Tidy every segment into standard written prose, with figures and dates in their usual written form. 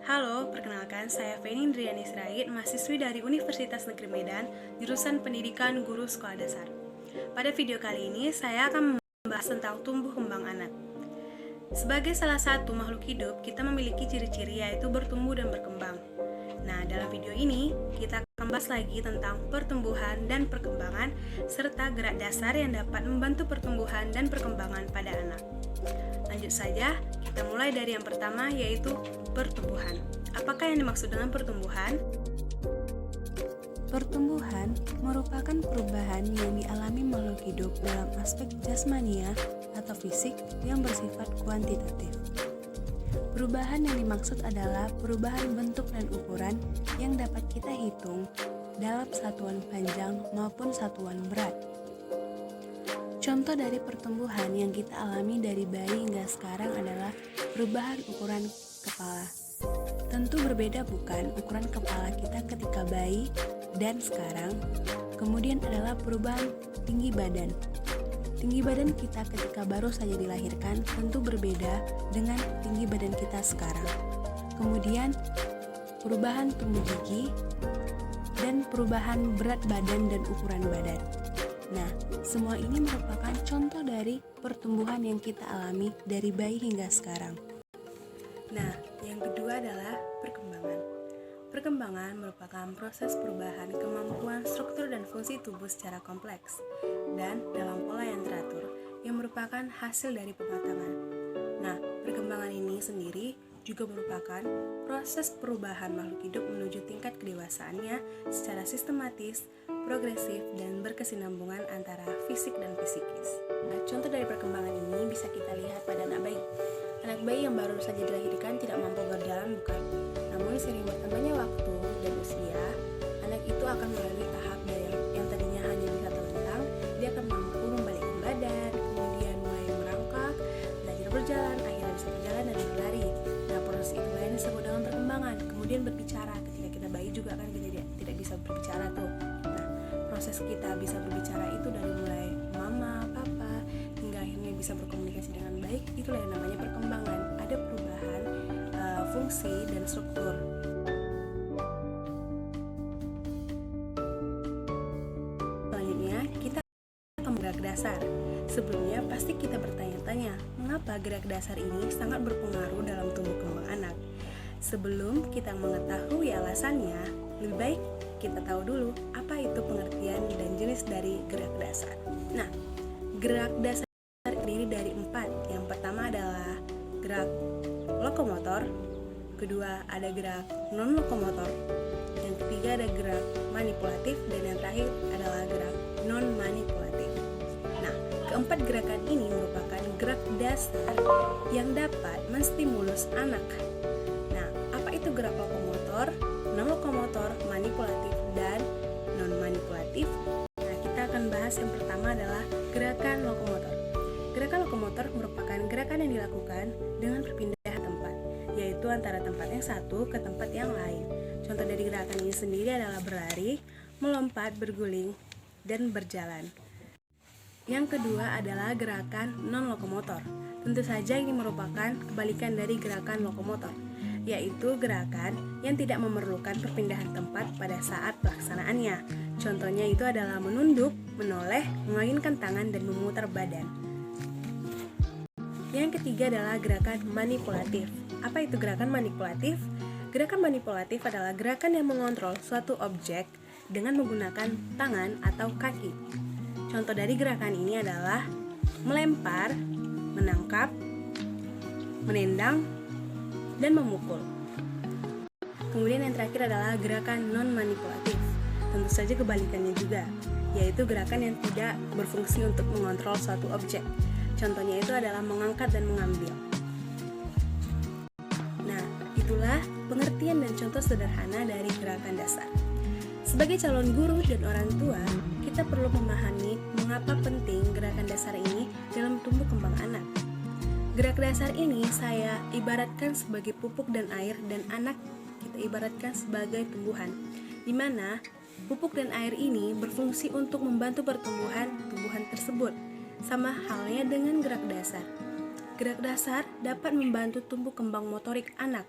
Halo, perkenalkan saya Feni Indriani Sirait, mahasiswi dari Universitas Negeri Medan, jurusan Pendidikan Guru Sekolah Dasar. Pada video kali ini, saya akan membahas tentang tumbuh kembang anak. Sebagai salah satu makhluk hidup, kita memiliki ciri-ciri yaitu bertumbuh dan berkembang. Nah, dalam video ini, kita akan bahas lagi tentang pertumbuhan dan perkembangan, serta gerak dasar yang dapat membantu pertumbuhan dan perkembangan pada anak. Lanjut saja, kita mulai dari yang pertama yaitu pertumbuhan. Apakah yang dimaksud dengan pertumbuhan? Pertumbuhan merupakan perubahan yang dialami makhluk hidup dalam aspek jasmania atau fisik yang bersifat kuantitatif. Perubahan yang dimaksud adalah perubahan bentuk dan ukuran yang dapat kita hitung dalam satuan panjang maupun satuan berat. Contoh dari pertumbuhan yang kita alami dari bayi hingga sekarang adalah perubahan ukuran kepala. Tentu berbeda bukan ukuran kepala kita ketika bayi dan sekarang. Kemudian adalah perubahan tinggi badan. Tinggi badan kita ketika baru saja dilahirkan tentu berbeda dengan tinggi badan kita sekarang. Kemudian perubahan tumbuh gigi dan perubahan berat badan dan ukuran badan. Nah, semua ini merupakan contoh dari pertumbuhan yang kita alami dari bayi hingga sekarang. Nah, yang kedua adalah perkembangan. Perkembangan merupakan proses perubahan kemampuan struktur dan fungsi tubuh secara kompleks dan dalam pola yang teratur, yang merupakan hasil dari pematangan. Nah, perkembangan ini sendiri juga merupakan proses perubahan makhluk hidup menuju tingkat kedewasaannya secara sistematis, progresif, dan berkesinambungan antara fisik dan psikis. Nah, contoh dari perkembangan ini bisa kita lihat pada anak bayi. Anak bayi yang baru saja dilahirkan tidak mampu berjalan bukan? Namun seiring bertambahnya waktu dan usia, anak itu akan melalui tahap yang tadinya hanya bisa terlentang, dia akan mampu membalikkan badan, kemudian mulai merangkak, belajar berjalan, akhirnya bisa berjalan dan berlari. Nah, proses itu yang disebut dengan perkembangan. Kemudian berbicara, ketika kita bayi juga kan kita tidak bisa berbicara tuh. Nah, proses kita bisa berbicara itu dari mulai mama, papa, hingga akhirnya bisa berkomunikasi dengan baik, itulah yang namanya perkembangan. Ada perubahan fungsi dan struktur. Selanjutnya, kita akan gerak dasar. Sebelumnya, pasti kita bertanya-tanya, mengapa gerak dasar ini sangat berpengaruh dalam tumbuh kembang anak? Sebelum kita mengetahui alasannya, lebih baik kita tahu dulu apa itu pengertian dan jenis dari gerak dasar. Nah, gerak dasar terdiri dari 4. Yang pertama adalah gerak lokomotor, kedua ada gerak non-lokomotor, yang ketiga ada gerak manipulatif, dan yang terakhir adalah gerak non-manipulatif. Nah, keempat gerakan ini merupakan gerak dasar yang dapat menstimulus anak. Nah, apa itu gerak lokomotor, non-lokomotor, manipulatif, dan non-manipulatif? Nah, kita akan bahas yang pertama adalah gerakan lokomotor. Gerakan lokomotor merupakan gerakan yang dilakukan dengan perpindahan tempat, yaitu antara tempat yang satu ke tempat yang lain. Contoh dari gerakan ini sendiri adalah berlari, melompat, berguling, dan berjalan. Yang kedua adalah gerakan non-lokomotor. Tentu saja ini merupakan kebalikan dari gerakan lokomotor, yaitu gerakan yang tidak memerlukan perpindahan tempat pada saat pelaksanaannya. Contohnya itu adalah menunduk, menoleh, mengayunkan tangan, dan memutar badan. Yang ketiga adalah gerakan manipulatif. Apa itu gerakan manipulatif? Gerakan manipulatif adalah gerakan yang mengontrol suatu objek dengan menggunakan tangan atau kaki. Contoh dari gerakan ini adalah melempar, menangkap, menendang, dan memukul. Kemudian yang terakhir adalah gerakan non-manipulatif. Tentu saja kebalikannya juga, yaitu gerakan yang tidak berfungsi untuk mengontrol suatu objek. Contohnya itu adalah mengangkat dan mengambil. Nah, itulah pengertian dan contoh sederhana dari gerakan dasar. Sebagai calon guru dan orang tua, kita perlu memahami mengapa penting gerakan dasar ini dalam tumbuh kembang anak. Gerak dasar ini saya ibaratkan sebagai pupuk dan air, dan anak kita ibaratkan sebagai tumbuhan, di mana pupuk dan air ini berfungsi untuk membantu pertumbuhan tumbuhan tersebut. Sama halnya dengan gerak dasar. Gerak dasar dapat membantu tumbuh kembang motorik anak,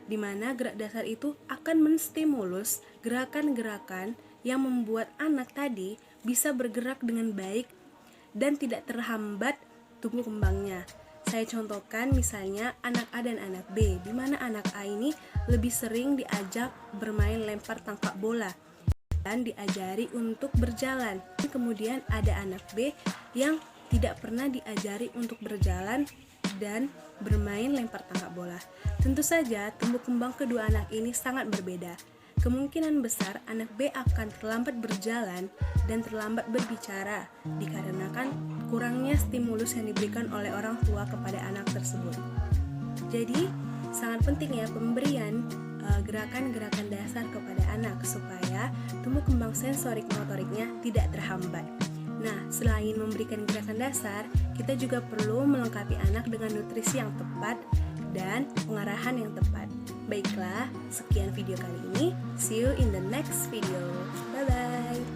di mana gerak dasar itu akan menstimulus gerakan-gerakan yang membuat anak tadi bisa bergerak dengan baik dan tidak terhambat tumbuh kembangnya. Saya contohkan misalnya anak A dan anak B, di mana anak A ini lebih sering diajak bermain lempar tangkap bola dan diajari untuk berjalan. Kemudian ada anak B yang tidak pernah diajari untuk berjalan dan bermain lempar tangkap bola. Tentu saja tumbuh kembang kedua anak ini sangat berbeda. Kemungkinan besar anak B akan terlambat berjalan dan terlambat berbicara dikarenakan kurangnya stimulus yang diberikan oleh orang tua kepada anak tersebut. Jadi sangat penting ya pemberian gerakan-gerakan dasar kepada anak supaya tumbuh kembang sensorik motoriknya tidak terhambat. Nah, selain memberikan gerakan dasar, kita juga perlu melengkapi anak dengan nutrisi yang tepat dan pengarahan yang tepat. Baiklah, sekian video kali ini. See you in the next video. Bye-bye.